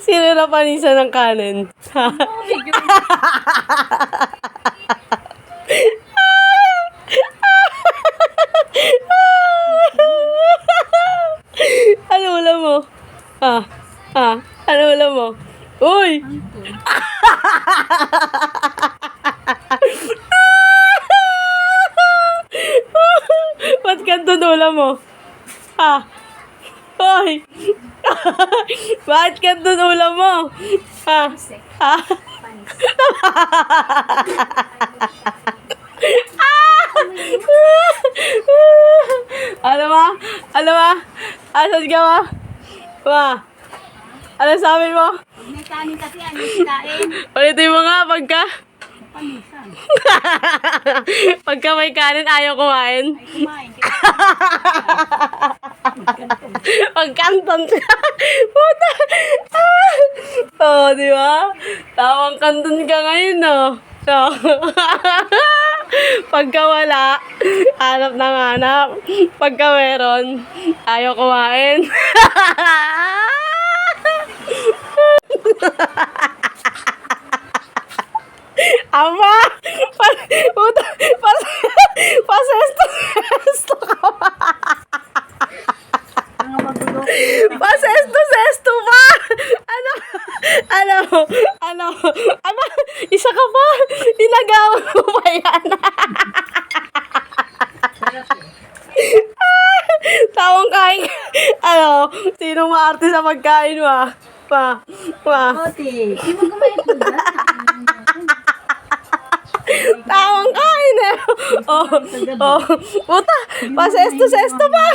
Sino na panisa ng kanin? Ha? Ano ulam mo? Ano ulam mo? Uy! Ba't ganito ulam mo? Uy! Bakit ganito ulam mo? Ano ba? Ano ba? Asan ka ba? Ano sabi mo? May kanin kasi, ano yung kain? Ulitin mo nga pagka Panisan. pagka may kanin ayaw kumain. Ay, kumain. Pagkanton ka. Puta. Oh, di ba? Tawang kanton ka ngayon, no? So, pagka wala, hanap ng hanap. Pagka meron, ayaw kumain. Ama! Puta! Pasesto ka ba? Mga magulo. Pasesto pa! Ano? Isa ka pa! Inagawa mo pa yan! Tawang kain. Sino maarte sa pagkain mo? Ote, di mo kumain po ba? Tawang kain eh. Puta, pasesto pa.